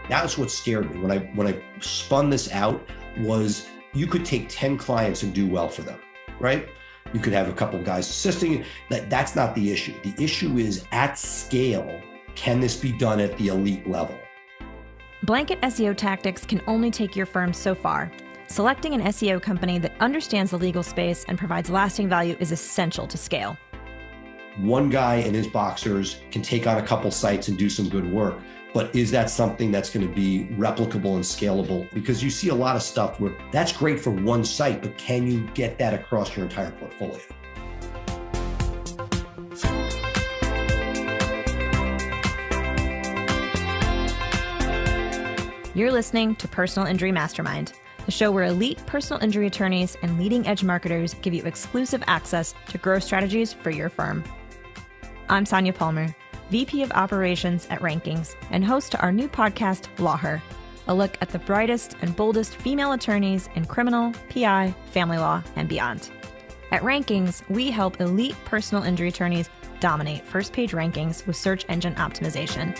That's what scared me when I spun this out was you could take 10 clients and do well for them, right? You could have a couple of guys assisting. That's not the issue. The issue is at scale, can this be done at the elite level? Blanket SEO tactics can only take your firm so far. Selecting an SEO company that understands the legal space and provides lasting value is essential to scale. One guy and his boxers can take on a couple sites and do some good work. But is that something that's going to be replicable and scalable? Because you see a lot of stuff where that's great for one site, but can you get that across your entire portfolio? You're listening to Personal Injury Mastermind, the show where elite personal injury attorneys and leading edge marketers give you exclusive access to growth strategies for your firm. I'm Sonia Palmer, VP of Operations at Rankings and host to our new podcast, Law Her, a look at the brightest and boldest female attorneys in criminal, PI, family law, and beyond. At Rankings, we help elite personal injury attorneys dominate first-page rankings with search engine optimization.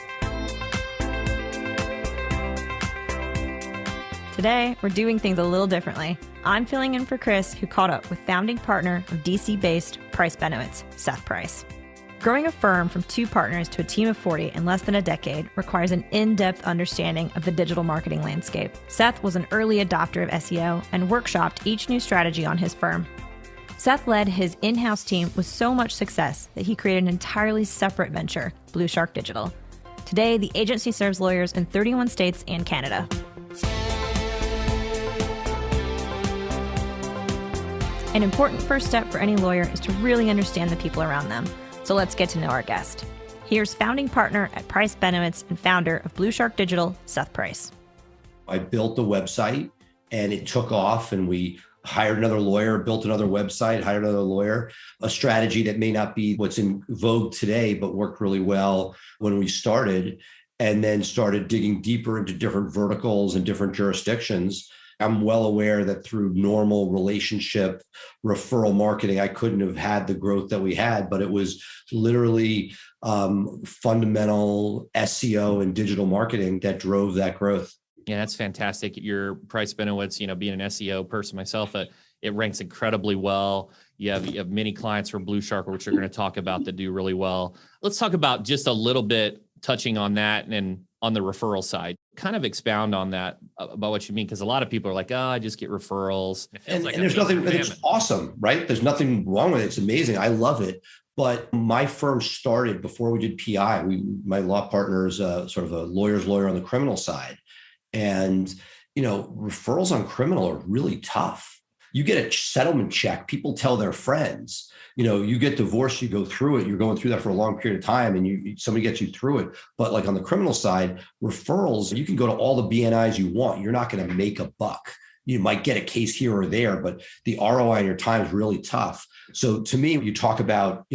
Today, we're doing things a little differently. I'm filling in for Chris, who caught up with founding partner of DC-based Price Benowitz, Seth Price. Growing a firm from 2 partners to a team of 40 in less than a decade requires an in-depth understanding of the digital marketing landscape. Seth was an early adopter of SEO and workshopped each new strategy on his firm. Seth led his in-house team with so much success that he created an entirely separate venture, BluShark Digital. Today, the agency serves lawyers in 31 states and Canada. An important first step for any lawyer is to really understand the people around them. So let's get to know our guest. Here's founding partner at Price Benowitz and founder of BluShark Digital, Seth Price. I built a website and it took off, and we hired another lawyer, built another website, hired another lawyer, a strategy that may not be what's in vogue today, but worked really well when we started, and then started digging deeper into different verticals and different jurisdictions. I'm well aware that through normal relationship referral marketing, I couldn't have had the growth that we had, but it was literally fundamental SEO and digital marketing that drove that growth. Yeah, that's fantastic. Your Price Benowitz, being an SEO person myself, it ranks incredibly well. You have many clients from BluShark, which we're going to talk about, that do really well. Let's talk about just a little bit, touching on that and on the referral side. Kind of expound on that, about what you mean, because a lot of people are like, I just get referrals. And there's nothing, it's awesome, right? There's nothing wrong with it. It's amazing. I love it. But my firm started before we did PI. My law partner is sort of a lawyer's lawyer on the criminal side. And, referrals on criminal are really tough. You get a settlement check, people tell their friends. You get divorced, you go through it, you're going through that for a long period of time, and somebody gets you through it. But like on the criminal side, referrals, you can go to all the BNIs you want. You're not going to make a buck. You might get a case here or there, but the ROI on your time is really tough. So to me, you talk about,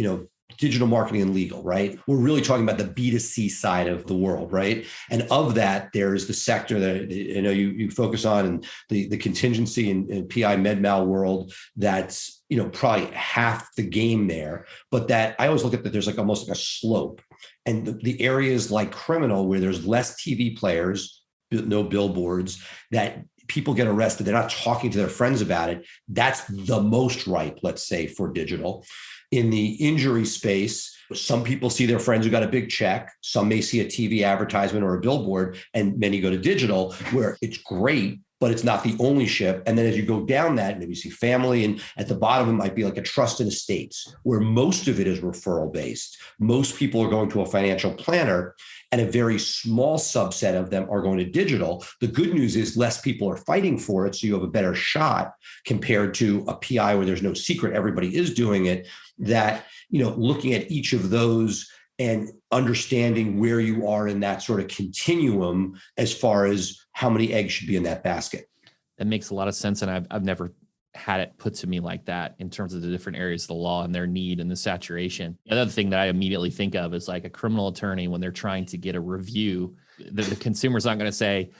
digital marketing and legal, right? We're really talking about the B2C side of the world, right? And of that, there's the sector that you focus on, and the contingency and PI med-mal world that's, probably half the game there. But that I always look at that there's almost like a slope. And the areas like criminal, where there's less TV players, no billboards, that people get arrested, they're not talking to their friends about it. That's the most ripe, let's say, for digital. In the injury space, some people see their friends who got a big check. Some may see a TV advertisement or a billboard, and many go to digital, where it's great, but it's not the only ship. And then as you go down that, maybe you see family, and at the bottom, it might be like a trusted estates, where most of it is referral based. Most people are going to a financial planner, and a very small subset of them are going to digital. The good news is less people are fighting for it, so you have a better shot compared to a PI where there's no secret, everybody is doing it. That, looking at each of those and understanding where you are in that sort of continuum as far as how many eggs should be in that basket. That makes a lot of sense. And I've never had it put to me like that in terms of the different areas of the law and their need and the saturation. The other thing that I immediately think of is like a criminal attorney, when they're trying to get a review, the consumer's not going to say,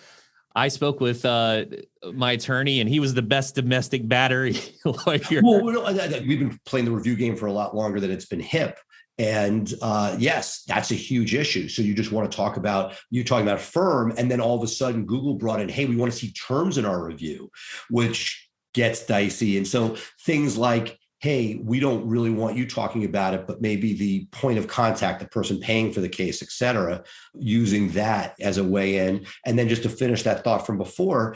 I spoke with my attorney and he was the best domestic battery lawyer. Well, we've been playing the review game for a lot longer than it's been hip. And yes, that's a huge issue. So you just want to talk about, you talking about firm, and then all of a sudden Google brought in, hey, we want to see terms in our review, which gets dicey. And so things like, hey, we don't really want you talking about it, but maybe the point of contact, the person paying for the case, et cetera, using that as a way in. And then just to finish that thought from before,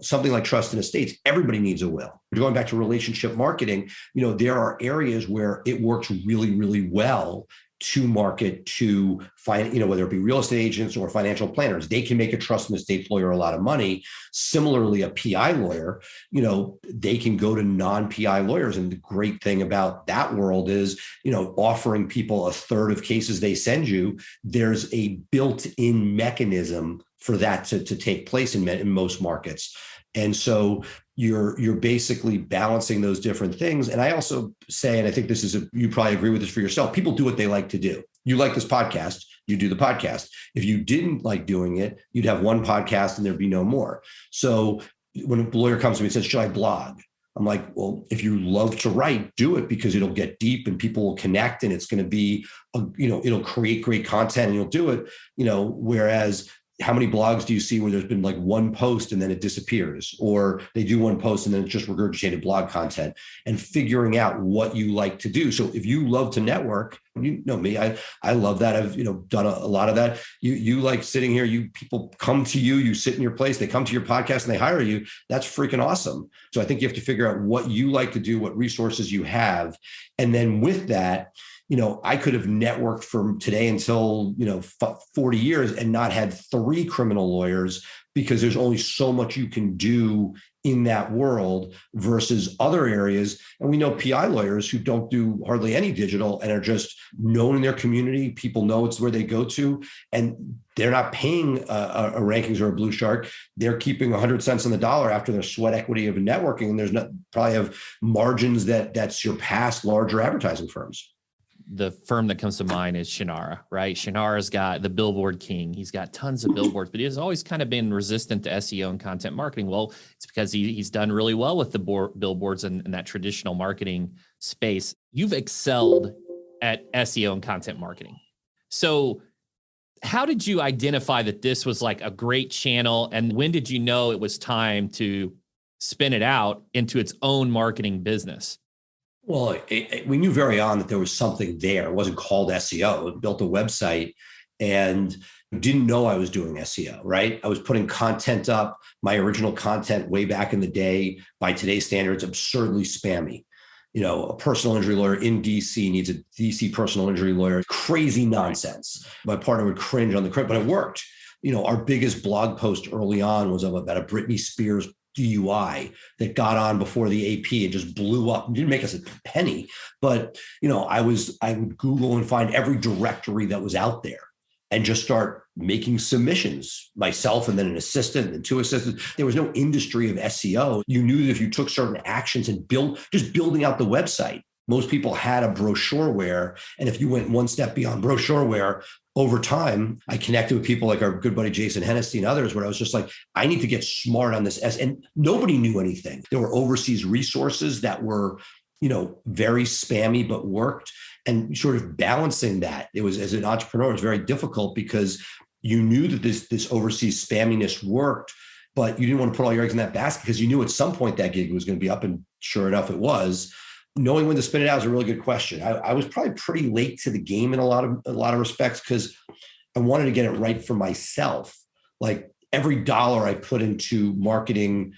something like trust and estates, everybody needs a will. Going back to relationship marketing, there are areas where it works really, really well to market to find, whether it be real estate agents or financial planners. They can make a trust and estate lawyer a lot of money. Similarly, a PI lawyer, they can go to non-PI lawyers. And the great thing about that world is, offering people a third of cases they send you, there's a built-in mechanism for that to take place in most markets. And so you're basically balancing those different things. And I also say, and I think this is you probably agree with this for yourself, people do what they like to do. You like this podcast, you do the podcast. If you didn't like doing it, you'd have one podcast and there'd be no more. So when a lawyer comes to me and says, should I blog? I'm like, well, if you love to write, do it, because it'll get deep and people will connect, and it's going to be, it'll create great content and you'll do it, whereas how many blogs do you see where there's been like one post and then it disappears, or they do one post and then it's just regurgitated blog content? And figuring out what you like to do. So if you love to network, me, I love that. I've, done a lot of that. You like sitting here, people come to you, you sit in your place, they come to your podcast and they hire you. That's freaking awesome. So I think you have to figure out what you like to do, what resources you have. And then with that, I could have networked from today until, 40 years and not had 3 criminal lawyers, because there's only so much you can do in that world versus other areas. And we know PI lawyers who don't do hardly any digital and are just known in their community. People know it's where they go to, and they're not paying a rankings or a BluShark. They're keeping 100 cents on the dollar after their sweat equity of networking. And there's not probably have margins that surpass larger advertising firms. The firm that comes to mind is Shannara, right? Shannara's got the billboard king. He's got tons of billboards, but he has always kind of been resistant to SEO and content marketing. Well, it's because he's done really well with the billboards and that traditional marketing space. You've excelled at SEO and content marketing. So how did you identify that this was like a great channel? And when did you know it was time to spin it out into its own marketing business? Well, we knew very on that there was something there. It wasn't called SEO. It built a website and didn't know I was doing SEO, right? I was putting content up, my original content way back in the day, by today's standards, absurdly spammy. A personal injury lawyer in DC needs a DC personal injury lawyer. Crazy nonsense. My partner would cringe on the crit, but it worked. Our biggest blog post early on was about a Britney Spears DUI that got on before the AP and just blew up. It didn't make us a penny, but I would Google and find every directory that was out there and just start making submissions myself, and then an assistant and 2 assistants. There was no industry of SEO. You knew that if you took certain actions and building out the website, most people had a brochureware. And if you went one step beyond brochureware, over time, I connected with people like our good buddy Jason Hennessy and others, where I was just like, I need to get smart on this. And nobody knew anything. There were overseas resources that were, very spammy, but worked. And sort of balancing that, it was, as an entrepreneur, it was very difficult, because you knew that this overseas spamminess worked, but you didn't want to put all your eggs in that basket, because you knew at some point that gig was going to be up, and sure enough, it was. Knowing when to spin it out is a really good question. I was probably pretty late to the game in a lot of respects, because I wanted to get it right for myself. Like every dollar I put into marketing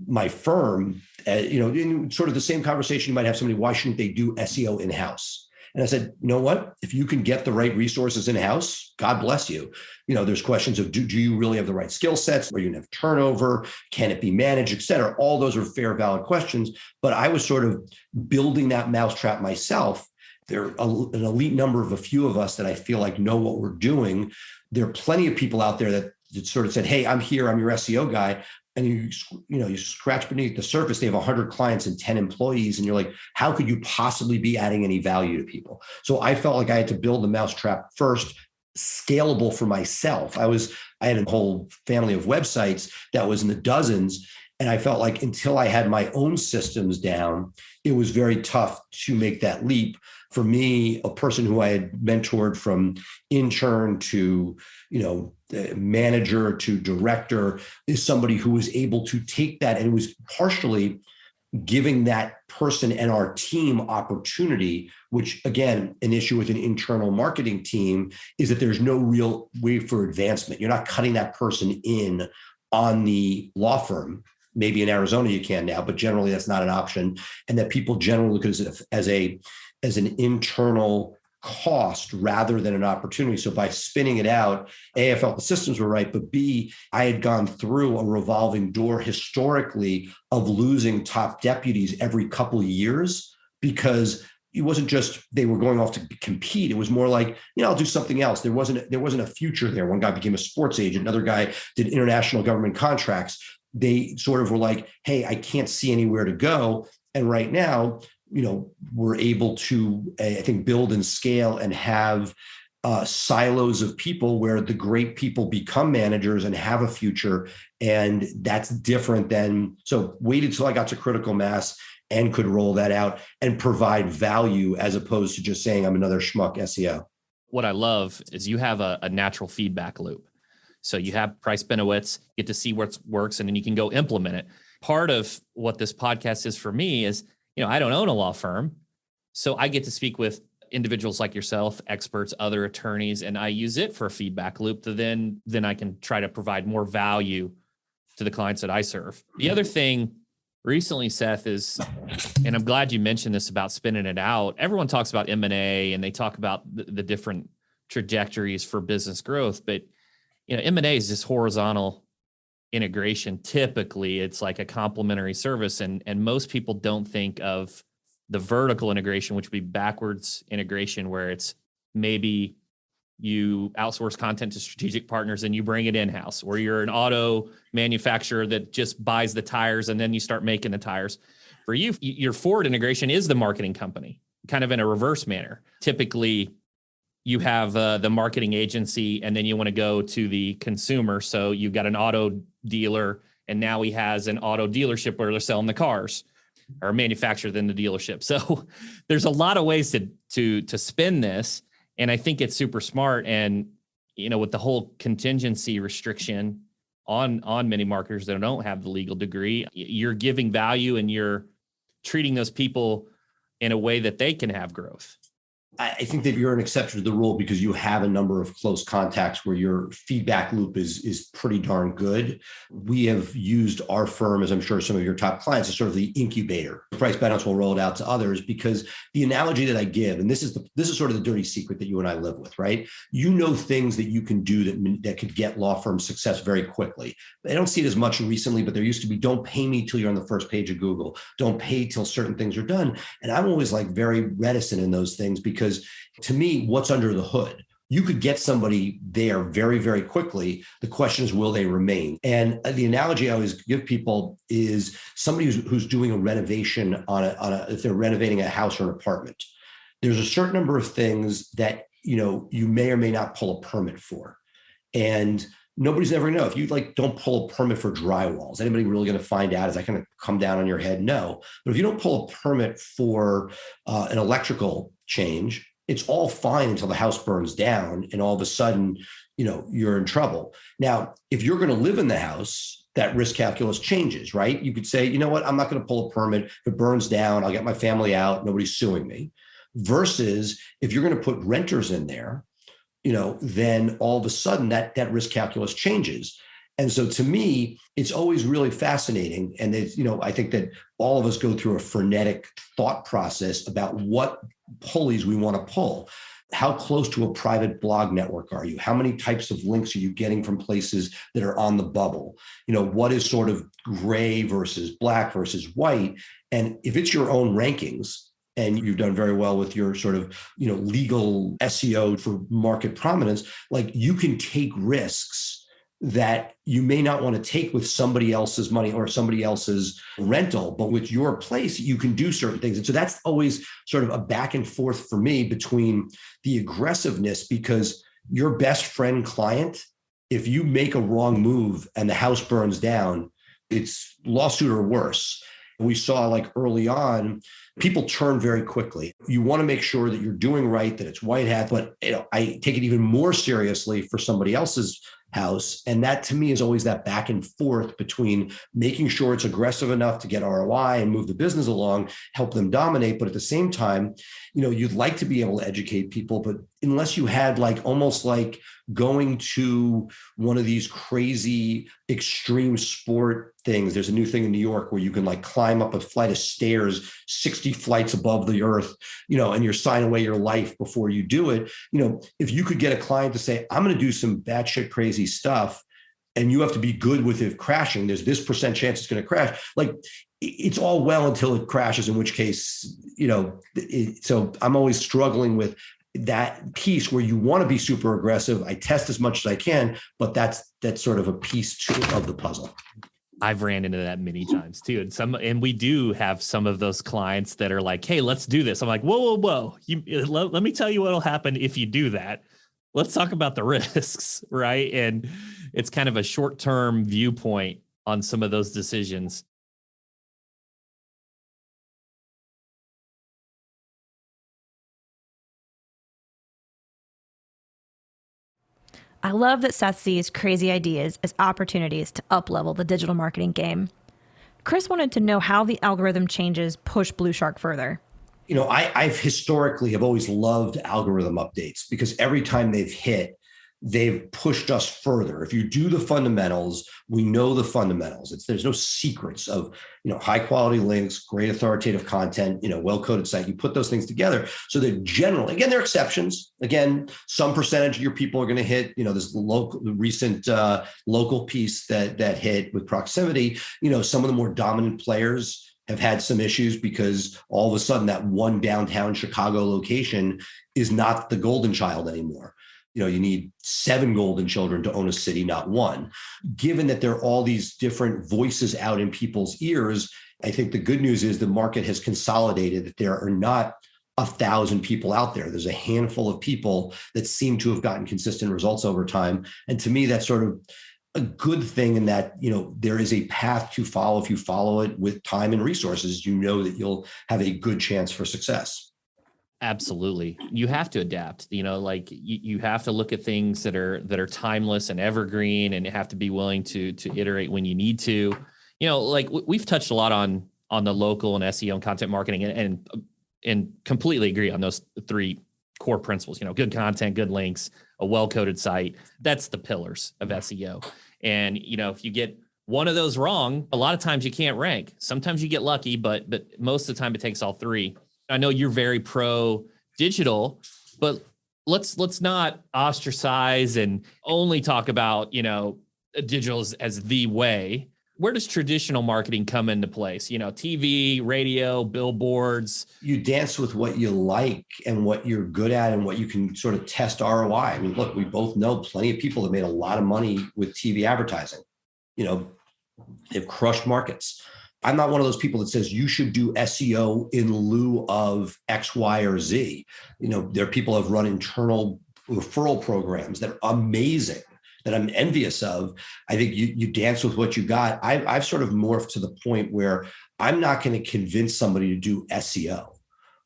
my firm, in sort of the same conversation you might have somebody, why shouldn't they do SEO in-house? And I said, you know what? If you can get the right resources in-house, God bless you. There's questions of, do you really have the right skill sets? Are you going to have turnover? Can it be managed, et cetera? All those are fair, valid questions. But I was sort of building that mousetrap myself. There are an elite number of a few of us that I feel like know what we're doing. There are plenty of people out there that sort of said, hey, I'm here, I'm your SEO guy. And you scratch beneath the surface, they have 100 clients and 10 employees. And you're like, how could you possibly be adding any value to people? So I felt like I had to build the mousetrap first, scalable for myself. I had a whole family of websites that was in the dozens. And I felt like until I had my own systems down, it was very tough to make that leap. For me, a person who I had mentored from intern to, manager to director is somebody who was able to take that, and it was partially giving that person and our team opportunity, which again, an issue with an internal marketing team is that there's no real way for advancement. You're not cutting that person in on the law firm. Maybe in Arizona you can now, but generally that's not an option. And that people generally look at it as an internal cost rather than an opportunity. So by spinning it out, A, I felt the systems were right, but B, I had gone through a revolving door historically of losing top deputies every couple of years, because it wasn't just they were going off to compete. It was more like, I'll do something else. There wasn't a future there. One guy became a sports agent. Another guy did international government contracts. They sort of were like, hey, I can't see anywhere to go. And right now, we're able to, I think, build and scale and have silos of people where the great people become managers and have a future. And that's different than, so waited till I got to critical mass and could roll that out and provide value as opposed to just saying I'm another schmuck SEO. What I love is you have a natural feedback loop. So you have Price Benowitz, get to see what works, and then you can go implement it. Part of what this podcast is for me is, I don't own a law firm, so I get to speak with individuals like yourself, experts, other attorneys, and I use it for a feedback loop to then I can try to provide more value to the clients that I serve. The other thing recently, Seth, is, and I'm glad you mentioned this about spinning it out. Everyone talks about M&A and they talk about the different trajectories for business growth, but M&A is just horizontal integration. Typically, it's like a complementary service, and most people don't think of the vertical integration, which would be backwards integration, where it's maybe you outsource content to strategic partners and you bring it in-house, or you're an auto manufacturer that just buys the tires and then you start making the tires. For you, your forward integration is the marketing company, kind of in a reverse manner. Typically, you have the marketing agency, and then you want to go to the consumer. So you've got an auto dealer, and now he has an auto dealership where they're selling the cars, or manufacturer than the dealership. So there's a lot of ways to spin this. And I think it's super smart. And, with the whole contingency restriction on many marketers that don't have the legal degree, you're giving value and you're treating those people in a way that they can have growth. I think that you're an exception to the rule because you have a number of close contacts where your feedback loop is pretty darn good. We have used our firm, as I'm sure some of your top clients, as sort of the incubator. Price Benowitz will roll it out to others, because the analogy that I give, and this is sort of the dirty secret that you and I live with, right? Things that you can do that could get law firm success very quickly. I don't see it as much recently, but there used to be, don't pay me till you're on the first page of Google. Don't pay till certain things are done. And I'm always like very reticent in those things, because to me, what's under the hood? You could get somebody there very, very quickly. The question is, will they remain? And the analogy I always give people is somebody who's doing a renovation if they're renovating a house or an apartment. There's a certain number of things that, you may or may not pull a permit for. And nobody's ever know. If you don't pull a permit for drywall, is anybody really going to find out? Is that going to come down on your head? No. But if you don't pull a permit for an electrical change, it's all fine until the house burns down, and all of a sudden, you're in trouble. Now, if you're going to live in the house, that risk calculus changes, right? You could say, you know what, I'm not going to pull a permit. If it burns down, I'll get my family out. Nobody's suing me. Versus if you're going to put renters in there, then all of a sudden that risk calculus changes. And so to me, it's always really fascinating. And I think that all of us go through a frenetic thought process about what pulleys we want to pull. How close to a private blog network are you? How many types of links are you getting from places that are on the bubble? What is sort of gray versus black versus white? And if it's your own rankings, and you've done very well with your sort of, legal SEO for market prominence, you can take risks that you may not want to take with somebody else's money or somebody else's rental, but with your place, you can do certain things. And so that's always sort of a back and forth for me between the aggressiveness, because your best friend client, if you make a wrong move and the house burns down, it's lawsuit or worse. We saw like early on, people turn very quickly. You want to make sure that you're doing right, that it's white hat, but I take it even more seriously for somebody else's house. And that to me is always that back and forth between making sure it's aggressive enough to get ROI and move the business along, help them dominate. But at the same time, you'd like to be able to educate people, but unless you had like almost like going to one of these crazy extreme sport things. There's a new thing in New York where you can like climb up a flight of stairs, 60 flights above the earth, and you're signing away your life before you do it. If you could get a client to say, I'm going to do some batshit crazy stuff, and you have to be good with it crashing, there's this % chance it's going to crash. Like, it's all well until it crashes, in which case, so I'm always struggling with that piece where you want to be super aggressive. I test as much as I can, but that's sort of a piece of the puzzle. I've ran into that many times too. And we do have some of those clients that are like, hey, let's do this. I'm like, whoa. Let me tell you what'll happen if you do that. Let's talk about the risks, right? And it's kind of a short-term viewpoint on some of those decisions. I love that Seth sees crazy ideas as opportunities to up-level the digital marketing game. Chris wanted to know how the algorithm changes push BluShark further. I've historically have always loved algorithm updates because every time they've pushed us further. If you do the fundamentals, we know the fundamentals. There's no secrets of, high quality links, great authoritative content, well-coded site. You put those things together so that generally, again, there are exceptions. Again, some percentage of your people are going to hit, this recent local piece that hit with proximity. Some of the more dominant players have had some issues because all of a sudden that one downtown Chicago location is not the golden child anymore. You need 7 golden children to own a city, not one. Given that there are all these different voices out in people's ears, I think the good news is the market has consolidated, that there are not 1,000 people out there. There's a handful of people that seem to have gotten consistent results over time. And to me, that's sort of a good thing in that, there is a path to follow. If you follow it with time and resources, that you'll have a good chance for success. Absolutely. You have to adapt, you have to look at things that are timeless and evergreen, and you have to be willing to iterate when you need to, we've touched a lot on the local and SEO and content marketing and completely agree on those 3 core principles, good content, good links, a well-coded site. That's the pillars of SEO. And, if you get one of those wrong, a lot of times you can't rank. Sometimes you get lucky, but most of the time it takes all 3. I know you're very pro digital, but let's not ostracize and only talk about, digital as the way. Where does traditional marketing come into place? TV, radio, billboards. You dance with what you like and what you're good at and what you can sort of test ROI. I mean, look, we both know plenty of people that made a lot of money with TV advertising. They've crushed markets. I'm not one of those people that says you should do SEO in lieu of X, Y, or Z. There are people who have run internal referral programs that are amazing, that I'm envious of. I think you dance with what you got. I've sort of morphed to the point where I'm not going to convince somebody to do SEO.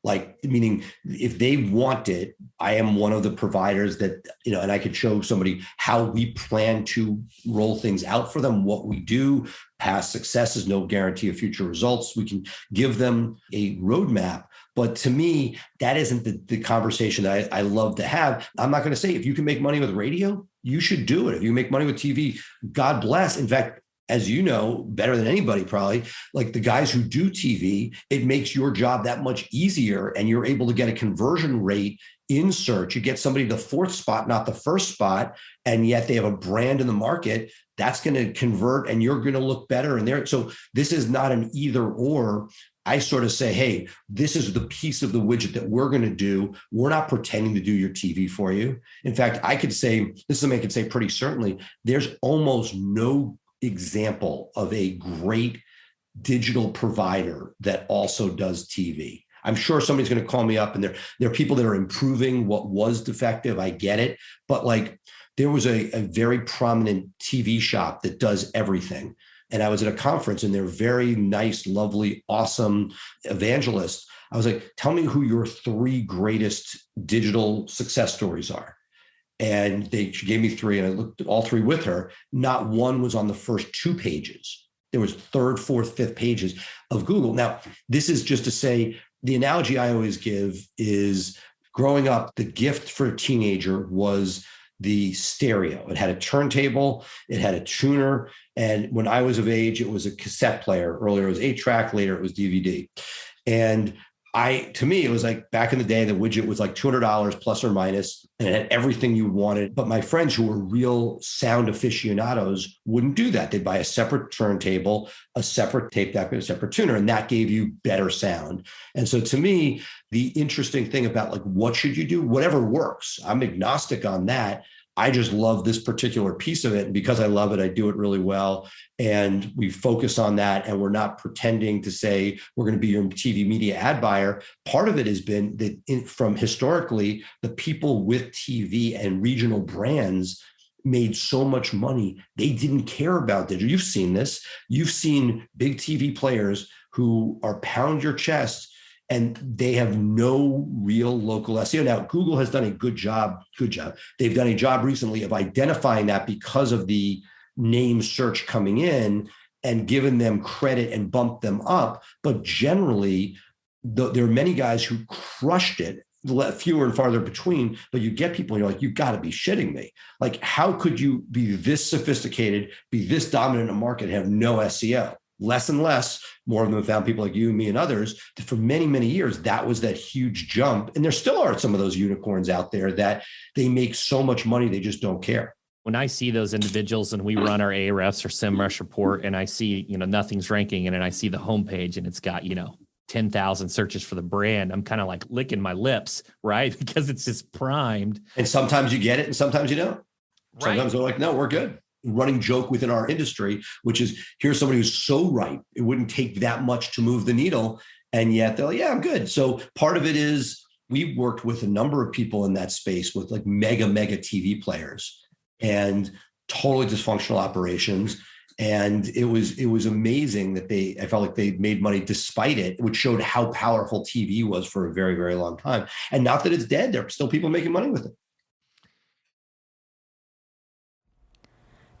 Like, meaning if they want it, I am one of the providers that, and I could show somebody how we plan to roll things out for them, what we do. Past success is no guarantee of future results. We can give them a roadmap. But to me, that isn't the conversation that I love to have. I'm not going to say if you can make money with radio, you should do it. If you make money with TV, God bless. In fact, as you know, better than anybody probably, like the guys who do TV, it makes your job that much easier and you're able to get a conversion rate in search. You get somebody the 4th spot, not the 1st spot, and yet they have a brand in the market that's going to convert and you're going to look better in there. So this is not an either or. I sort of say, hey, this is the piece of the widget that we're going to do. We're not pretending to do your TV for you. In fact, I could say, this is something I could say pretty certainly, there's almost no example of a great digital provider that also does TV. I'm sure somebody's going to call me up and there are people that are improving what was defective. I get it. But like there was a very prominent TV shop that does everything. and I was at a conference and they're very nice, lovely, awesome evangelists. I was like, tell me who your 3 greatest digital success stories are. And she gave me 3 and I looked at all 3 with her. Not one was on the first 2 pages. There was 3rd, 4th, 5th pages of Google. Now, this is just to say, the analogy I always give is growing up, the gift for a teenager was the stereo. It had a turntable, it had a tuner. And when I was of age, it was a cassette player. Earlier, it was 8-track, later it was DVD. And to me, it was like back in the day, the widget was like $200 plus or minus, and it had everything you wanted. But my friends who were real sound aficionados wouldn't do that. They'd buy a separate turntable, a separate tape deck, and a separate tuner, and that gave you better sound. And so to me, the interesting thing about like, what should you do? Whatever works. I'm agnostic on that. I just love this particular piece of it. And because I love it, I do it really well. And we focus on that. And we're not pretending to say we're going to be your TV media ad buyer. Part of it has been that from historically, the people with TV and regional brands made so much money. They didn't care about digital. You've seen this. You've seen big TV players who are pound your chest and they have no real local SEO. Now, Google has done a good job. They've done a job recently of identifying that because of the name search coming in and given them credit and bumped them up. But generally, there are many guys who crushed it, fewer and farther between, but you get people and you're like, you've got to be shitting me. Like, how could you be this sophisticated, be this dominant in a market and have no SEO? Less and less, more of them have found people like you, me, and others. For many, many years, that was that huge jump. And there still are some of those unicorns out there that they make so much money, they just don't care. When I see those individuals and we run our Ahrefs or SEMrush report and I see, nothing's ranking and then I see the homepage and it's got, 10,000 searches for the brand, I'm kind of like licking my lips, right? Because it's just primed. And sometimes you get it and sometimes you don't. Sometimes Right. they're like, no, we're good. Running joke within our industry, which is here's somebody who's so right. It wouldn't take that much to move the needle. And yet they're like, yeah, I'm good. So part of it is we worked with a number of people in that space with like mega TV players and totally dysfunctional operations. And it was amazing that I felt like they made money despite it, which showed how powerful TV was for a very, very long time. And not that it's dead, there are still people making money with it.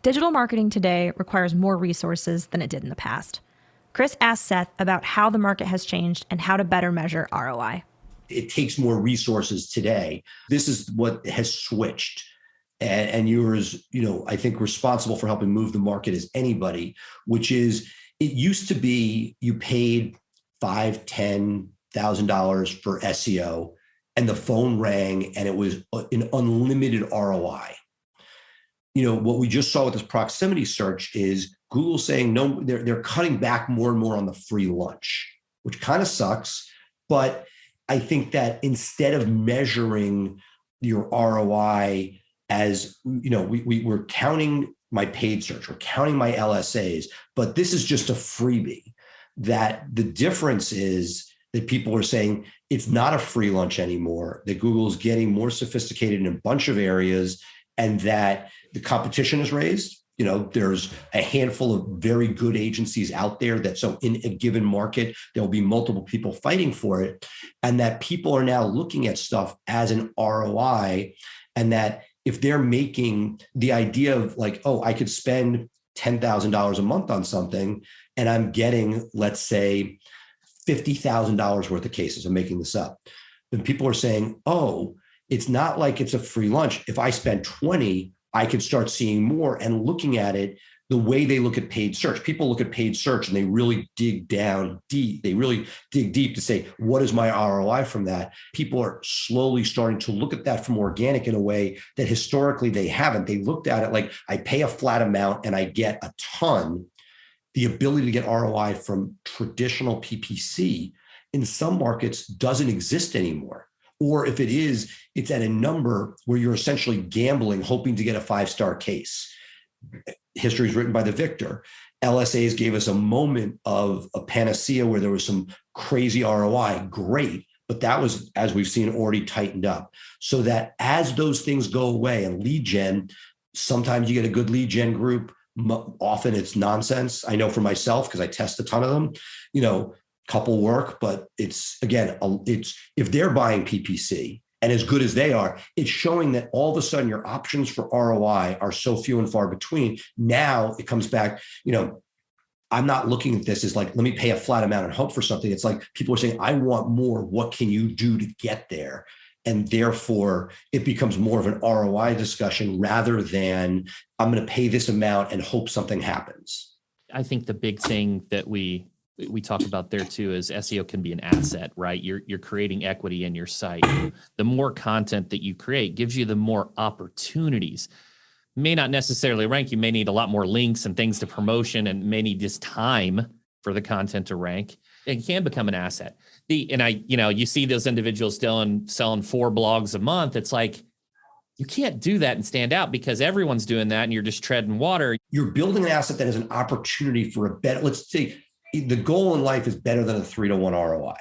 Digital marketing today requires more resources than it did in the past. Chris asked Seth about how the market has changed and how to better measure ROI. It takes more resources today. This is what has switched. And you're as, I think responsible for helping move the market as anybody, which is it used to be you paid $5,000, $10,000 for SEO and the phone rang and it was an unlimited ROI. What we just saw with this proximity search is Google saying, no, they're cutting back more and more on the free lunch, which kind of sucks. But I think that instead of measuring your ROI as, we're counting my paid search, we're counting my LSAs, but this is just a freebie. That the difference is that people are saying it's not a free lunch anymore, that Google's getting more sophisticated in a bunch of areas, and that the competition is raised. There's a handful of very good agencies out there that so in a given market, there'll be multiple people fighting for it. And that people are now looking at stuff as an ROI. And that if they're making the idea of like, oh, I could spend $10,000 a month on something and I'm getting, let's say, $50,000 worth of cases. I'm making this up. Then people are saying, oh, it's not like it's a free lunch. If I spend 20, I could start seeing more and looking at it the way they look at paid search. People look at paid search and they really dig down deep. They really dig deep to say, what is my ROI from that? People are slowly starting to look at that from organic in a way that historically they haven't. They looked at it like I pay a flat amount and I get a ton. The ability to get ROI from traditional PPC in some markets doesn't exist anymore. Or if it is, it's at a number where you're essentially gambling, hoping to get a 5-star case. History is written by the victor. LSAs gave us a moment of a panacea where there was some crazy ROI. Great. But that was, as we've seen, already tightened up. So that as those things go away and lead gen, sometimes you get a good lead gen group, Often it's nonsense. I know for myself, because I test a ton of them, couple work, but it's if they're buying PPC and as good as they are, it's showing that all of a sudden your options for ROI are so few and far between. Now it comes back, I'm not looking at this as like, let me pay a flat amount and hope for something. It's like people are saying, I want more. What can you do to get there? And therefore, it becomes more of an ROI discussion rather than I'm going to pay this amount and hope something happens. I think the big thing that we talk about there too is SEO can be an asset, right? You're creating equity in your site. The more content that you create gives you the more opportunities. May not necessarily rank. You may need a lot more links and things to promotion and may need just time for the content to rank. It can become an asset. You see those individuals selling 4 blogs a month. It's like, you can't do that and stand out because everyone's doing that and you're just treading water. You're building an asset that is an opportunity for a better, let's say the goal in life is better than a 3-to-1 ROI,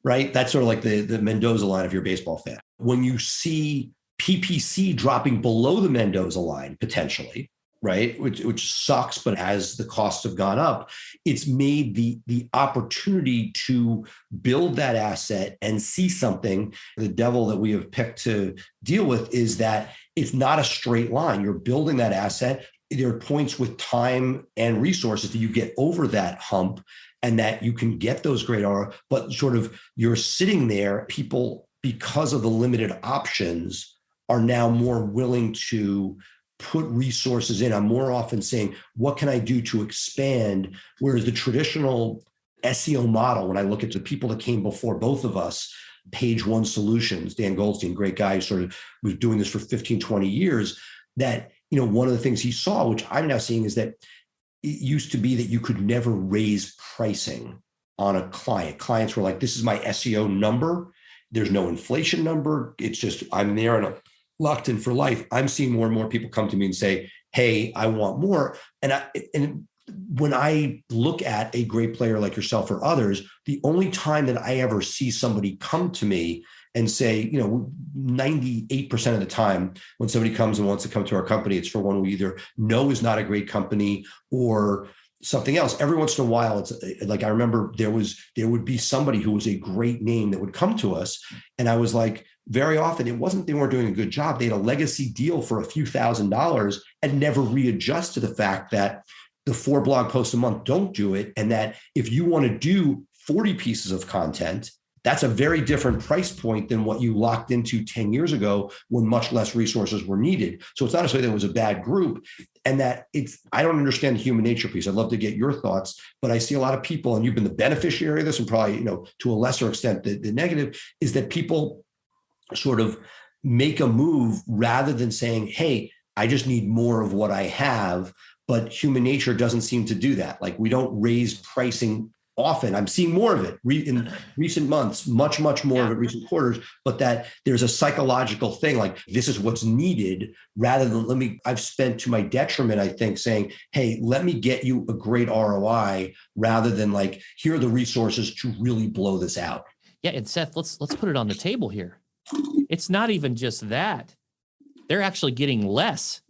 right? That's sort of like the Mendoza line if you're a baseball fan. When you see PPC dropping below the Mendoza line potentially, right? Which sucks, but as the costs have gone up, it's made the opportunity to build that asset and see something. The devil that we have picked to deal with is that it's not a straight line. You're building that asset. There are points with time and resources that you get over that hump and that you can get those great ROI, but sort of you're sitting there, people, because of the limited options, are now more willing to put resources in. I'm more often saying, what can I do to expand? Whereas the traditional SEO model, when I look at the people that came before both of us, Page One Solutions, Dan Goldstein, great guy, sort of was doing this for 15, 20 years, that, one of the things he saw, which I'm now seeing, is that it used to be that you could never raise pricing on a client. Clients were like, this is my SEO number. There's no inflation number. It's just, I'm there and I'm locked in for life. I'm seeing more and more people come to me and say, hey, I want more. And when I look at a great player like yourself or others, the only time that I ever see somebody come to me and say, 98% of the time when somebody comes and wants to come to our company, it's for one we either know is not a great company or something else. Every once in a while, it's like, I remember there would be somebody who was a great name that would come to us. And I was like, very often it wasn't they weren't doing a good job. They had a legacy deal for a few $1,000s and never readjust to the fact that the 4 blog posts a month don't do it. And that if you want to do 40 pieces of content, that's a very different price point than what you locked into 10 years ago when much less resources were needed. So it's not necessarily that it was a bad group, and that I don't understand the human nature piece. I'd love to get your thoughts, but I see a lot of people, and you've been the beneficiary of this and probably, to a lesser extent, the negative is that people sort of make a move rather than saying, hey, I just need more of what I have. But human nature doesn't seem to do that. Like, we don't raise pricing often. I'm seeing more of it in recent months, much more of it recent quarters, but that there's a psychological thing, like this is what's needed rather than I've spent to my detriment, I think, saying, hey, let me get you a great ROI rather than like, here are the resources to really blow this out. Yeah. And Seth, let's put it on the table here. It's not even just that. They're actually getting less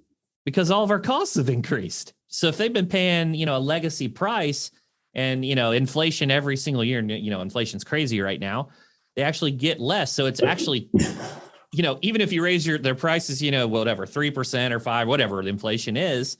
because all of our costs have increased. So if they've been paying, a legacy price, and, inflation every single year, inflation's crazy right now, they actually get less. So it's actually, even if you raise their prices, whatever, 3% or 5%, whatever the inflation is,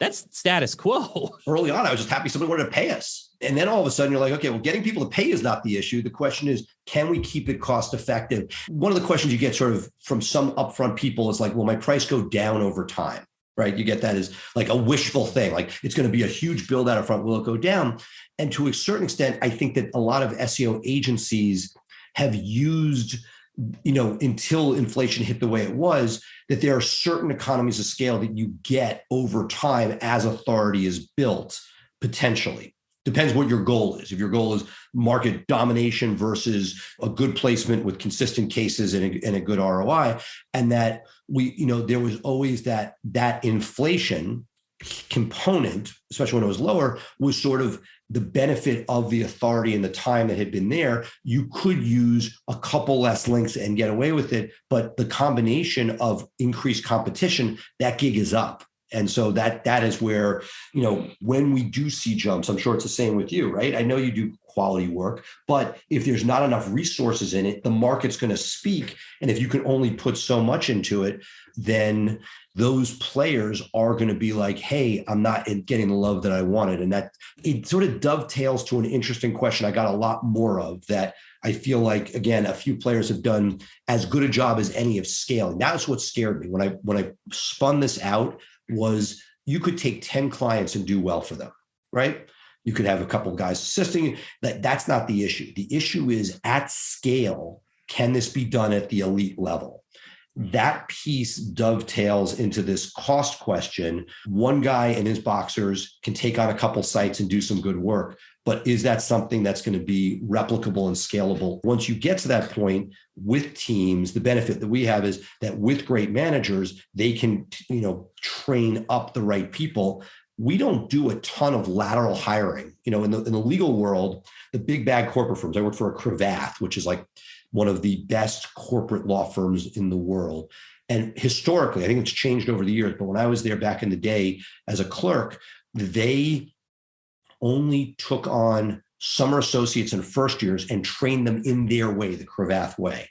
that's status quo. Early on, I was just happy somebody wanted to pay us. And then all of a sudden you're like, okay, well, getting people to pay is not the issue. The question is, can we keep it cost effective? One of the questions you get sort of from some upfront people is like, will my price go down over time? Right? You get that as like a wishful thing, like it's going to be a huge build out up front. Will it go down? And to a certain extent, I think that a lot of SEO agencies have used, until inflation hit the way it was, that there are certain economies of scale that you get over time as authority is built, potentially. Depends what your goal is. If your goal is market domination versus a good placement with consistent cases and a good ROI, and that there was always that inflation component, especially when it was lower, was sort of the benefit of the authority and the time that had been there. You could use a couple less links and get away with it, but the combination of increased competition, that gig is up. And so that is where, when we do see jumps, I'm sure it's the same with you, right? I know you do quality work, but if there's not enough resources in it, the market's going to speak. And if you can only put so much into it, then those players are going to be like, hey, I'm not getting the love that I wanted. And that it sort of dovetails to an interesting question I got a lot more of, that I feel like, again, a few players have done as good a job as any of scaling. That's what scared me when I spun this out, was you could take 10 clients and do well for them, right? You could have a couple of guys assisting. That's not the issue. The issue is, at scale, can this be done at the elite level? That piece dovetails into this cost question. One guy and his boxers can take on a couple sites and do some good work, but is that something that's going to be replicable and scalable? Once you get to that point with teams, the benefit that we have is that with great managers, they can, train up the right people. We don't do a ton of lateral hiring. In the legal world, the big bad corporate firms, I work for a Cravath, which is like one of the best corporate law firms in the world. And historically, I think it's changed over the years, but when I was there back in the day as a clerk, they only took on summer associates and first years and trained them in their way, the Cravath way.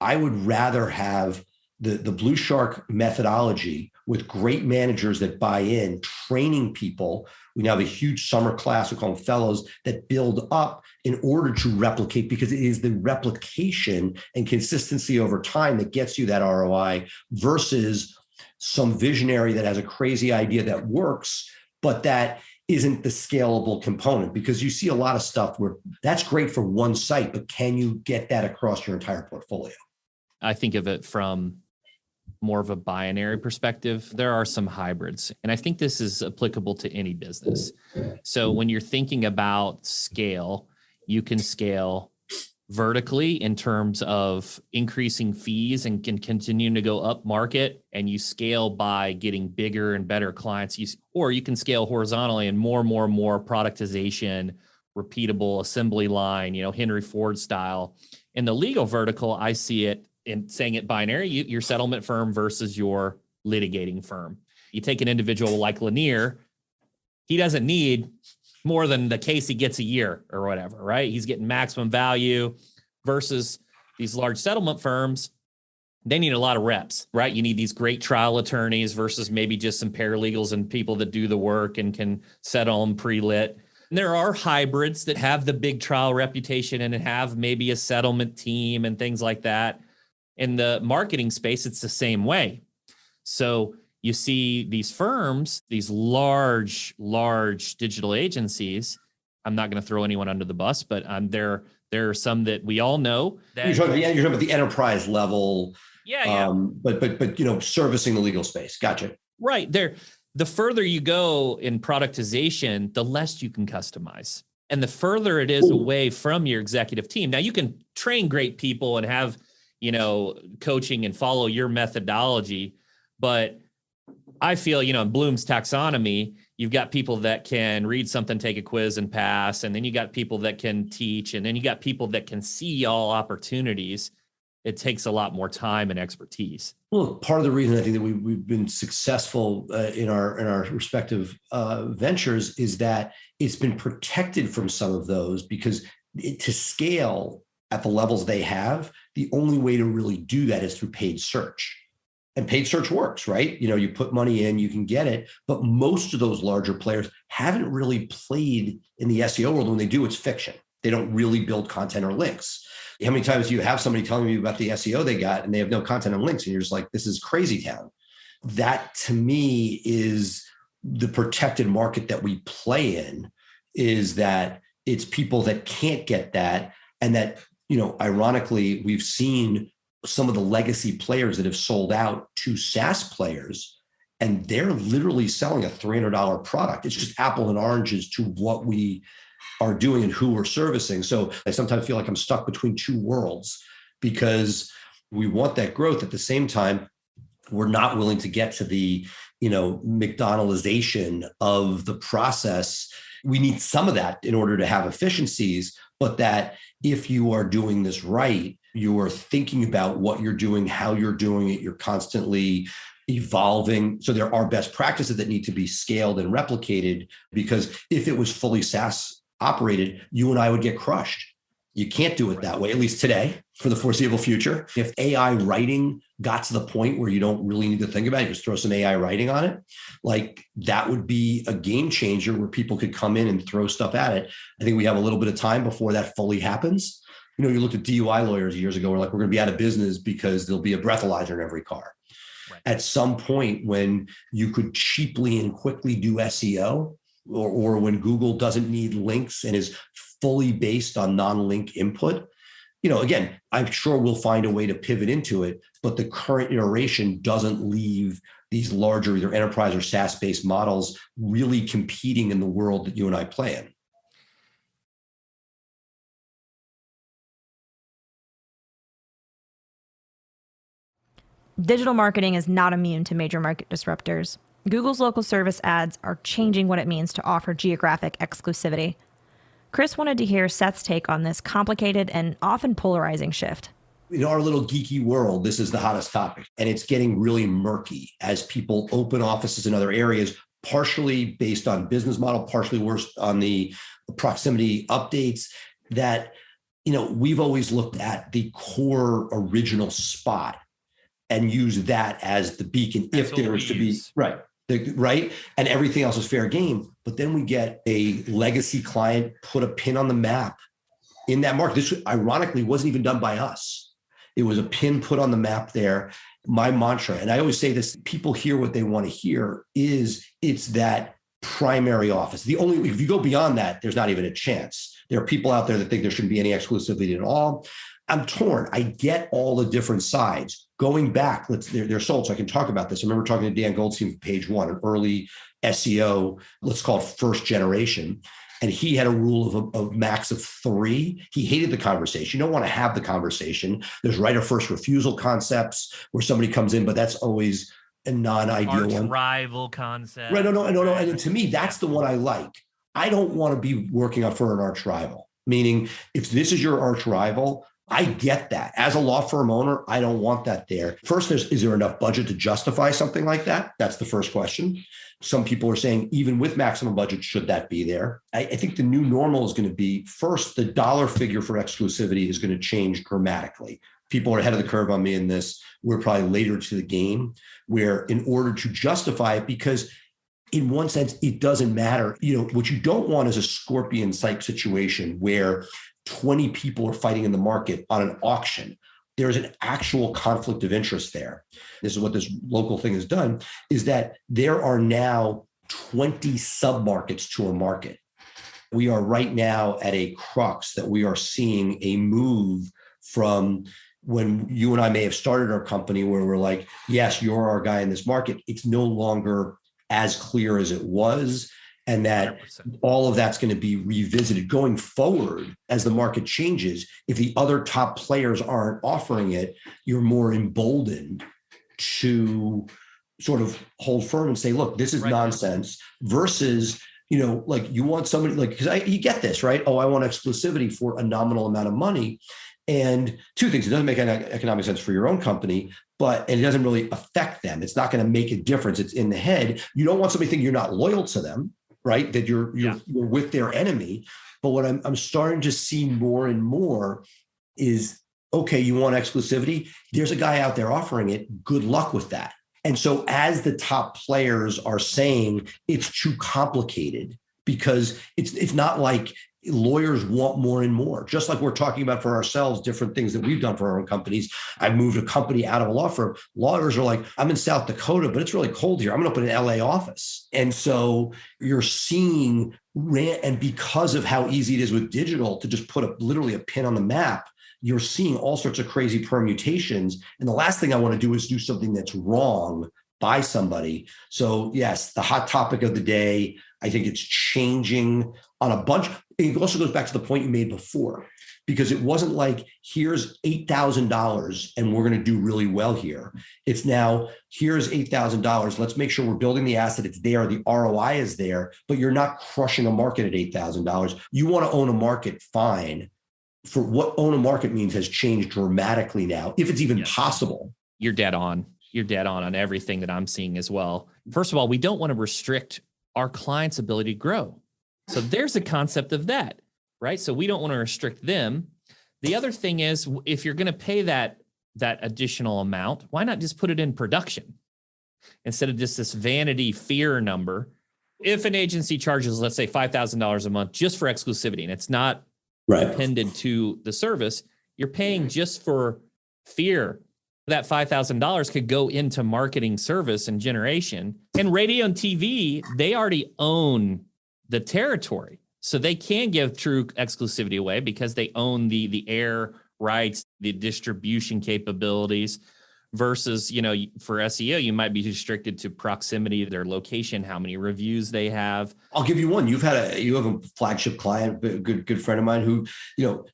I would rather have the BluShark methodology with great managers that buy in, training people. We now have a huge summer class, we call them fellows, that build up in order to replicate, because it is the replication and consistency over time that gets you that ROI, versus some visionary that has a crazy idea that works, but that isn't the scalable component. Because you see a lot of stuff where that's great for one site, but can you get that across your entire portfolio? I think of it from more of a binary perspective. There are some hybrids, and I think this is applicable to any business. So when you're thinking about scale, you can scale vertically in terms of increasing fees and can continue to go up market, and you scale by getting bigger and better clients. Or you can scale horizontally and more productization, repeatable assembly line, Henry Ford style. In the legal vertical, I see it in saying it binary, your settlement firm versus your litigating firm. You take an individual like Lanier, he doesn't need more than the case he gets a year or whatever, right? He's getting maximum value, versus these large settlement firms. They need a lot of reps, right? You need these great trial attorneys versus maybe just some paralegals and people that do the work and can settle them pre-lit. And there are hybrids that have the big trial reputation and have maybe a settlement team and things like that. In the marketing space, it's the same way. So you see these firms, these large digital agencies. I'm not going to throw anyone under the bus, but there are some that we all know. That you're talking about the enterprise level. Yeah. But servicing the legal space. Gotcha. Right there. The further you go in productization, the less you can customize, and the further it is away from your executive team. Now you can train great people and have coaching and follow your methodology. But I feel, in Bloom's taxonomy, you've got people that can read something, take a quiz and pass. And then you got people that can teach. And then you got people that can see all opportunities. It takes a lot more time and expertise. Well, part of the reason I think that we've been successful in our respective ventures is that it's been protected from some of those, because to scale at the levels they have, the only way to really do that is through paid search. And paid search works, right? You put money in, you can get it. But most of those larger players haven't really played in the SEO world. When they do, it's fiction. They don't really build content or links. How many times do you have somebody telling you about the SEO they got and they have no content and links, and you're just like, this is crazy town? That, to me, is the protected market that we play in, is that it's people that can't get that. And that, ironically, we've seen some of the legacy players that have sold out to SaaS players, and they're literally selling a $300 product. It's just apple and oranges to what we are doing and who we're servicing. So I sometimes feel like I'm stuck between two worlds, because we want that growth. At the same time, we're not willing to get to the, McDonaldization of the process. We need some of that in order to have efficiencies, but that if you are doing this right, you are thinking about what you're doing, how you're doing it. You're constantly evolving. So there are best practices that need to be scaled and replicated, because if it was fully SaaS operated, you and I would get crushed. You can't do it that way, at least today, for the foreseeable future. If AI writing got to the point where you don't really need to think about it, just throw some AI writing on it, like that would be a game changer where people could come in and throw stuff at it. I think we have a little bit of time before that fully happens. You know, you looked at DUI lawyers years ago, we're like, we're going to be out of business because there'll be a breathalyzer in every car. Right. At some point when you could cheaply and quickly do SEO, or when Google doesn't need links and is fully based on non-link input, you know, again, I'm sure we'll find a way to pivot into it, but the current iteration doesn't leave these larger either enterprise or SaaS-based models really competing in the world that you and I play in. Digital marketing is not immune to major market disruptors. Google's local service ads are changing what it means to offer geographic exclusivity. Chris wanted to hear Seth's take on this complicated and often polarizing shift. In our little geeky world, this is the hottest topic, and it's getting really murky as people open offices in other areas, partially based on business model, partially worse on the proximity updates that, you know, we've always looked at the core original spot and use that as the beacon. That's if there was to be, right. Right. And everything else is fair game. But then we get a legacy client put a pin on the map in that market. This ironically wasn't even done by us. It was a pin put on the map there. My mantra, and I always say this, people hear what they want to hear, is it's that primary office. If you go beyond that, there's not even a chance. There are people out there that think there shouldn't be any exclusivity at all. I'm torn. I get all the different sides. Going back, they're sold, so I can talk about this. I remember talking to Dan Goldstein from Page One, an early SEO, let's call it first generation. And he had a rule of max of 3. He hated the conversation. You don't want to have the conversation. There's right of first refusal concepts where somebody comes in, but that's always a non-ideal one. Rival concept. Right, no. And to me, that's the one I like. I don't want to be working for an arch rival, meaning if this is your arch rival, I get that. As a law firm owner, I don't want that there. First, is there enough budget to justify something like that? That's the first question. Some people are saying, even with maximum budget, should that be there? I think the new normal is going to be, first, the dollar figure for exclusivity is going to change dramatically. People are ahead of the curve on me in this. We're probably later to the game, where in order to justify it, because in one sense, it doesn't matter. You know, what you don't want is a scorpion type situation where 20 people are fighting in the market on an auction. There's an actual conflict of interest there. This is what this local thing has done, is that there are now 20 submarkets to a market. We are right now at a crux that we are seeing a move from when you and I may have started our company where we're like, yes, you're our guy in this market. It's no longer as clear as it was. And that 100%. All of that's going to be revisited going forward as the market changes. If the other top players aren't offering it, you're more emboldened to sort of hold firm and say, look, this is nonsense versus, you know, like you want somebody like, because you get this, right? Oh, I want exclusivity for a nominal amount of money. And two things, it doesn't make any economic sense for your own company, and it doesn't really affect them. It's not going to make a difference. It's in the head. You don't want somebody thinking you're not loyal to them, right? That you're with their enemy. But what I'm starting to see more and more is, okay, you want exclusivity? There's a guy out there offering it. Good luck with that. And so as the top players are saying, it's too complicated, because it's not like lawyers want more and more, just like we're talking about for ourselves, different things that we've done for our own companies. I've moved a company out of a law firm. Lawyers are like, I'm in South Dakota, but it's really cold here. I'm going to open an LA office. And so you're seeing, and because of how easy it is with digital to just put literally a pin on the map, you're seeing all sorts of crazy permutations. And the last thing I want to do is do something that's wrong by somebody. So yes, the hot topic of the day, I think it's changing on a bunch. It also goes back to the point you made before, because it wasn't like, here's $8,000 and we're going to do really well here. It's now, here's $8,000. Let's make sure we're building the asset. It's there. The ROI is there, but you're not crushing a market at $8,000. You want to own a market, fine. For what own a market means has changed dramatically now, if it's even possible. You're dead on. you're dead on everything that I'm seeing as well. First of all, we don't want to restrict our clients' ability to grow. So there's a concept of that, right? So we don't want to restrict them. The other thing is, if you're going to pay that additional amount, why not just put it in production instead of just this vanity fear number? If an agency charges, let's say $5,000 a month just for exclusivity, and it's not appended to the service, you're paying just for fear. That $5,000 could go into marketing, service, and generation. And radio and TV, they already own the territory. So they can give true exclusivity away because they own the air rights, the distribution capabilities, versus, for SEO, you might be restricted to proximity, their location, how many reviews they have. I'll give you one. You have a flagship client, a good friend of mine who,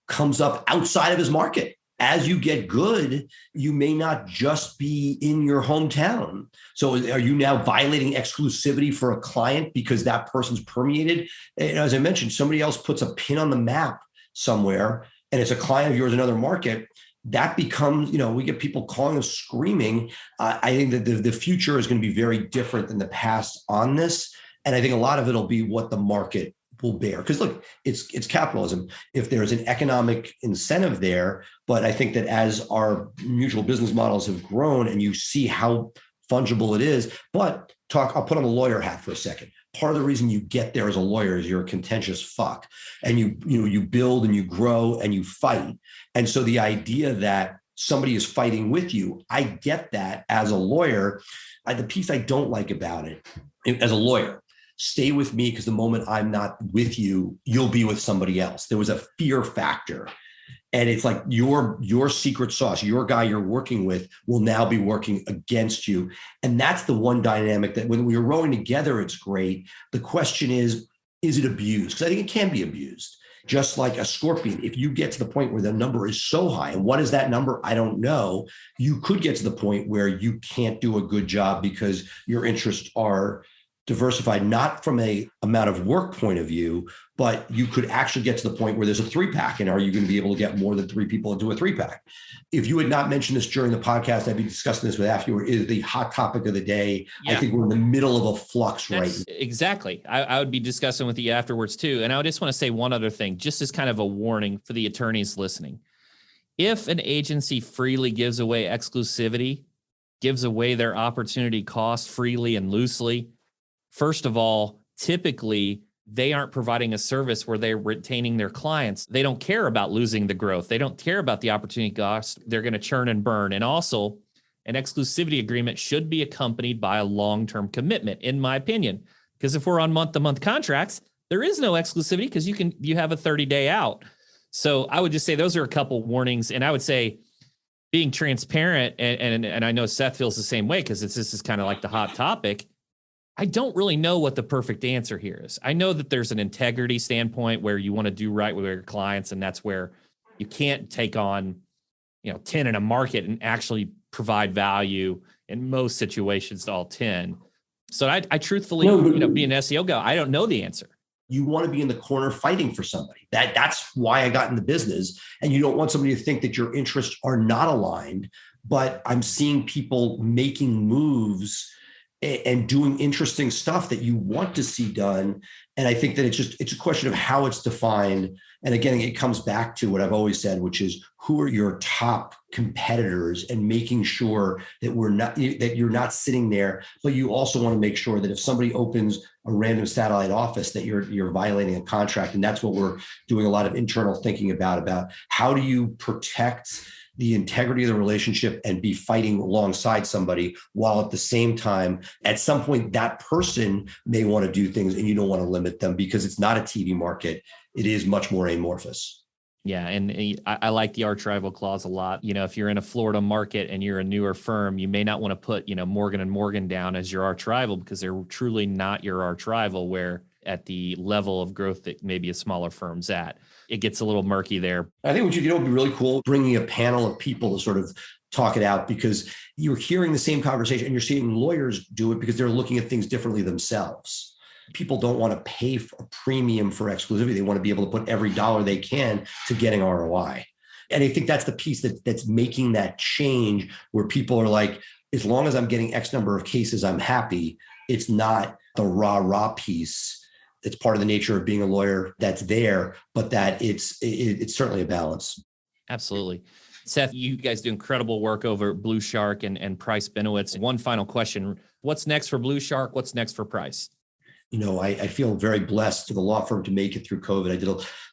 comes up outside of his market. As you get good, you may not just be in your hometown. So are you now violating exclusivity for a client because that person's permeated? And as I mentioned, somebody else puts a pin on the map somewhere and it's a client of yours in another market. That becomes, we get people calling us screaming. I think that the future is going to be very different than the past on this. And I think a lot of it will be what the market will bear. Because look, it's capitalism. If there's an economic incentive there, but I think that as our mutual business models have grown and you see how fungible it is, I'll put on the lawyer hat for a second. Part of the reason you get there as a lawyer is you're a contentious fuck, and you build and you grow and you fight. And so the idea that somebody is fighting with you, I get that as a lawyer. The piece I don't like about it as a lawyer, stay with me because the moment I'm not with you, you'll be with somebody else. There was a fear factor. And it's like your secret sauce, your guy you're working with will now be working against you. And that's the one dynamic that when we're rowing together, it's great. The question is it abused? Because I think it can be abused. Just like a scorpion, if you get to the point where the number is so high, and what is that number? I don't know. You could get to the point where you can't do a good job because your interests are diversified, not from a amount of work point of view, but you could actually get to the point where there's a 3-pack. And are you going to be able to get more than 3 people into a 3-pack? If you had not mentioned this during the podcast, I'd be discussing this with after is the hot topic of the day. Yeah. I think we're in the middle of a flux right now. Exactly. I would be discussing with you afterwards too. And I just want to say one other thing, just as kind of a warning for the attorneys listening. If an agency freely gives away exclusivity, gives away their opportunity cost freely and loosely, first of all, typically, they aren't providing a service where they're retaining their clients. They don't care about losing the growth. They don't care about the opportunity cost. They're going to churn and burn. And also, an exclusivity agreement should be accompanied by a long-term commitment, in my opinion. Because if we're on month-to-month contracts, there is no exclusivity because you have a 30-day out. So I would just say those are a couple warnings. And I would say being transparent, and I know Seth feels the same way because this is kind of like the hot topic. I don't really know what the perfect answer here is. I know that there's an integrity standpoint where you want to do right with your clients, and that's where you can't take on, 10 in a market and actually provide value in most situations to all 10. So I truthfully, being an SEO guy, I don't know the answer. You want to be in the corner fighting for somebody. That's why I got in the business. And you don't want somebody to think that your interests are not aligned, but I'm seeing people making moves and doing interesting stuff that you want to see done. And I think that it's a question of how it's defined. And again, it comes back to what I've always said, which is who are your top competitors and making sure that you're not sitting there, but you also want to make sure that if somebody opens a random satellite office that you're violating a contract. And that's what we're doing a lot of internal thinking about how do you protect the integrity of the relationship and be fighting alongside somebody while at the same time, at some point, that person may want to do things and you don't want to limit them because it's not a TV market. It is much more amorphous. Yeah. And I like the arch rival clause a lot. If you're in a Florida market and you're a newer firm, you may not want to put, Morgan and Morgan down as your arch rival because they're truly not your arch rival, where at the level of growth that maybe a smaller firm's at. It gets a little murky there. I think what would be really cool, bringing a panel of people to sort of talk it out, because you're hearing the same conversation and you're seeing lawyers do it because they're looking at things differently themselves. People don't want to pay for a premium for exclusivity. They want to be able to put every dollar they can to getting ROI. And I think that's the piece that's making that change, where people are like, as long as I'm getting X number of cases, I'm happy. It's not the rah piece. It's part of the nature of being a lawyer that's there, but that it's certainly a balance. Absolutely. Seth, you guys do incredible work over at BluShark and Price Benowitz. One final question. What's next for BluShark? What's next for Price? I feel very blessed to the law firm to make it through COVID. I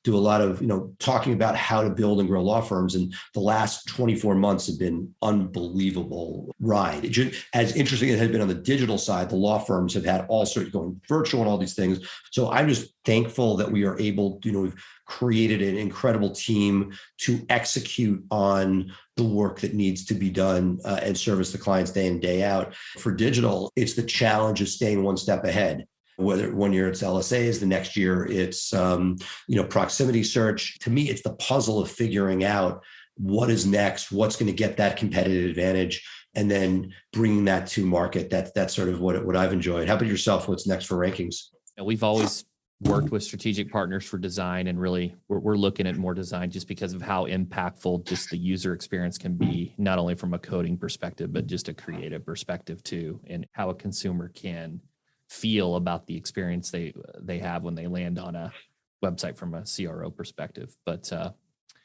do a lot of, talking about how to build and grow law firms. And the last 24 months have been unbelievable ride. As interesting as it has been on the digital side, the law firms have had all sorts going virtual and all these things. So I'm just thankful that we are able, we've created an incredible team to execute on the work that needs to be done and service the clients day in, day out. For digital, it's the challenge of staying one step ahead. Whether one year it's LSAs, the next year it's proximity search. To me, it's the puzzle of figuring out what is next, what's going to get that competitive advantage, and then bringing that to market. That's sort of what I've enjoyed. How about yourself? What's next for rankings? We've always worked with strategic partners for design, and really we're looking at more design just because of how impactful just the user experience can be, not only from a coding perspective, but just a creative perspective too, and how a consumer can feel about the experience they have when they land on a website from a CRO perspective. But are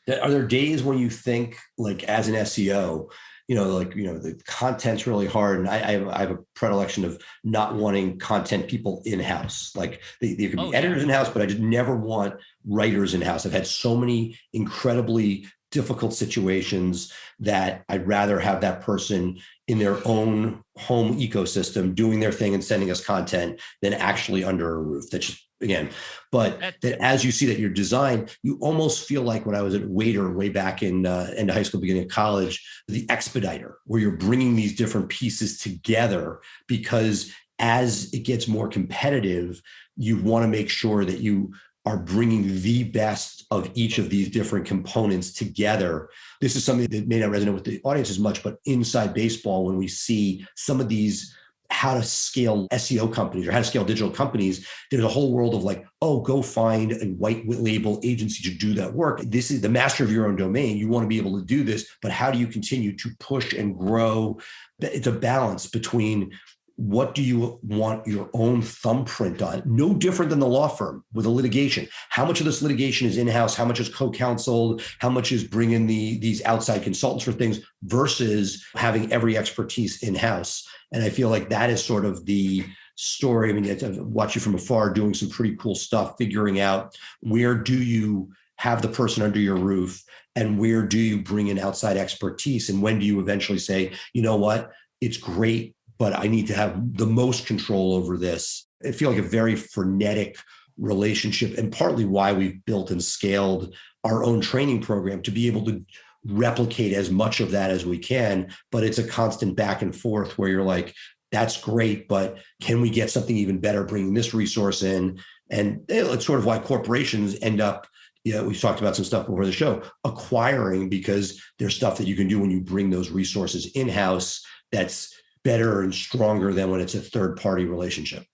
there days when you think, like, as an SEO, the content's really hard, and I have a predilection of not wanting content people in-house. Like, there can be editors in-house, but I just never want writers in-house. I've had so many incredibly difficult situations that I'd rather have that person in their own home ecosystem doing their thing and sending us content than actually under a roof. That's just, again, but that as you see that your design, you almost feel like when I was at Waiter way back in end of high school, beginning of college, the expediter, where you're bringing these different pieces together, because as it gets more competitive, you want to make sure that you are bringing the best of each of these different components together. This is something that may not resonate with the audience as much, but inside baseball, when we see some of these how to scale SEO companies or how to scale digital companies, there's a whole world of like, go find a white label agency to do that work. This is the master of your own domain. You want to be able to do this, but how do you continue to push and grow? It's a balance between what do you want your own thumbprint on? No different than the law firm with a litigation. How much of this litigation is in-house? How much is co-counseled? How much is bringing these outside consultants for things versus having every expertise in-house? And I feel like that is sort of the story. I mean, I watch you from afar doing some pretty cool stuff, figuring out where do you have the person under your roof and where do you bring in outside expertise? And when do you eventually say, you know what, it's great, but I need to have the most control over this. I feel like a very frenetic relationship, and partly why we've built and scaled our own training program to be able to replicate as much of that as we can. But it's a constant back and forth where you're like, that's great, but can we get something even better bringing this resource in? And it's sort of why corporations end up, we've talked about some stuff before the show, acquiring, because there's stuff that you can do when you bring those resources in-house that's better and stronger than when it's a third-party relationship.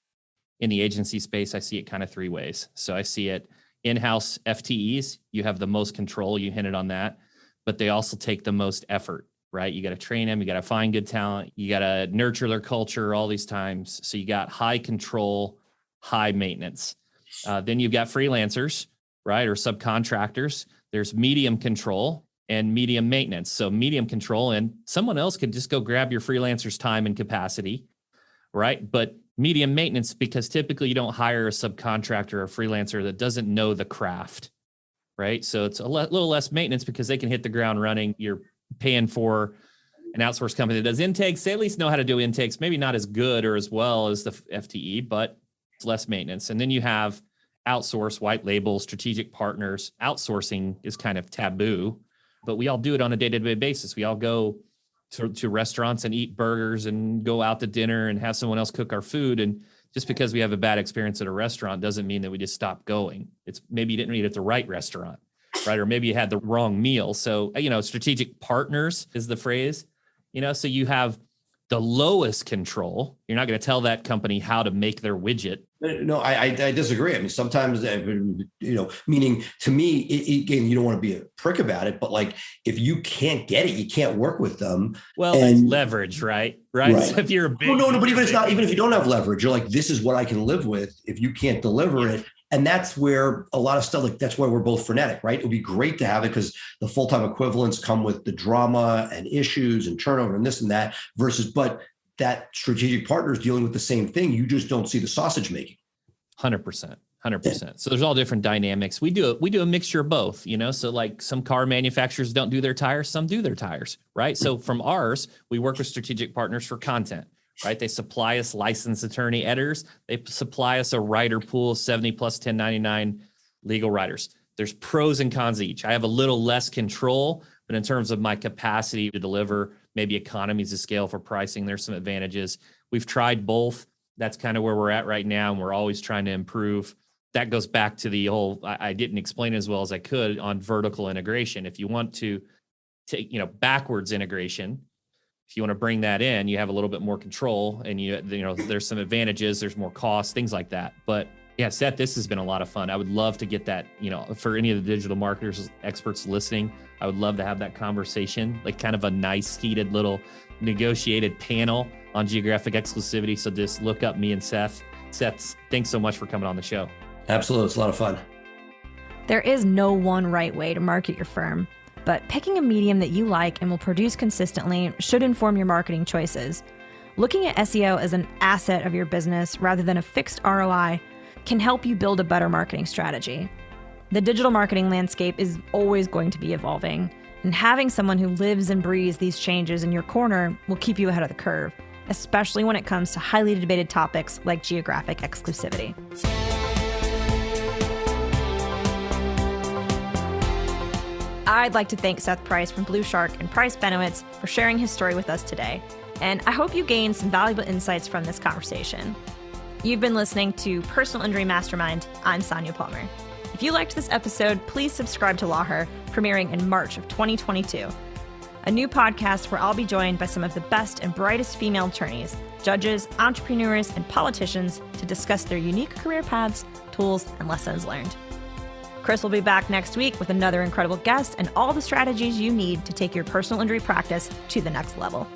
In the agency space, I see it kind of three ways. So I see it in-house FTEs, you have the most control, you hinted on that, but they also take the most effort, right? You got to train them, you got to find good talent, you got to nurture their culture all these times. So you got high control, high maintenance. Then you've got freelancers, right? Or subcontractors. There's medium control and medium maintenance. So medium control, and someone else could just go grab your freelancer's time and capacity, right? But medium maintenance, because typically you don't hire a subcontractor or a freelancer that doesn't know the craft, right? So it's a little less maintenance because they can hit the ground running. You're paying for an outsourced company that does intakes. They at least know how to do intakes, maybe not as good or as well as the FTE, but it's less maintenance. And then you have outsource, white label, strategic partners. Outsourcing is kind of taboo, but we all do it on a day-to-day basis. We all go to restaurants and eat burgers and go out to dinner and have someone else cook our food. And just because we have a bad experience at a restaurant doesn't mean that we just stop going. It's maybe you didn't eat at the right restaurant, right? Or maybe you had the wrong meal. So, strategic partners is the phrase, so you have the lowest control. You're not going to tell that company how to make their widget. No, I disagree. I mean, sometimes, meaning to me, again, you don't want to be a prick about it, but like, if you can't get it, you can't work with them. Well, it's leverage, right? So if you're a big, no, but even if you don't have leverage, you're like, this is what I can live with. If you can't deliver it. And that's where a lot of stuff, like that's why we're both frenetic, right? It would be great to have it because the full-time equivalents come with the drama and issues and turnover and this and that but that strategic partner is dealing with the same thing. You just don't see the sausage making. 100%. So there's all different dynamics. We do a mixture of both, so like some car manufacturers don't do their tires, some do their tires, right? So from ours, we work with strategic partners for content. Right? They supply us licensed attorney editors. They supply us a writer pool, 70 plus 1099 legal writers. There's pros and cons each. I have a little less control, but in terms of my capacity to deliver, maybe economies of scale for pricing, there's some advantages. We've tried both. That's kind of where we're at right now, and we're always trying to improve. That goes back to the whole, I didn't explain it as well as I could on vertical integration. If you want to take, backwards integration, if you want to bring that in, you have a little bit more control, and there's some advantages, there's more costs, things like that. But yeah, Seth, this has been a lot of fun. I would love to get that, for any of the digital marketers experts listening, I would love to have that conversation, like kind of a nice heated little negotiated panel on geographic exclusivity. So just look up me and Seth. Seth, thanks so much for coming on the show. Absolutely. It's a lot of fun. There is no one right way to market your firm, but picking a medium that you like and will produce consistently should inform your marketing choices. Looking at SEO as an asset of your business rather than a fixed ROI can help you build a better marketing strategy. The digital marketing landscape is always going to be evolving, and having someone who lives and breathes these changes in your corner will keep you ahead of the curve, especially when it comes to highly debated topics like geographic exclusivity. I'd like to thank Seth Price from BluShark and Price Benowitz for sharing his story with us today, and I hope you gained some valuable insights from this conversation. You've been listening to Personal Injury Mastermind. I'm Sonia Palmer. If you liked this episode, please subscribe to LawHer, premiering in March of 2022. A new podcast where I'll be joined by some of the best and brightest female attorneys, judges, entrepreneurs, and politicians to discuss their unique career paths, tools, and lessons learned. Chris will be back next week with another incredible guest and all the strategies you need to take your personal injury practice to the next level.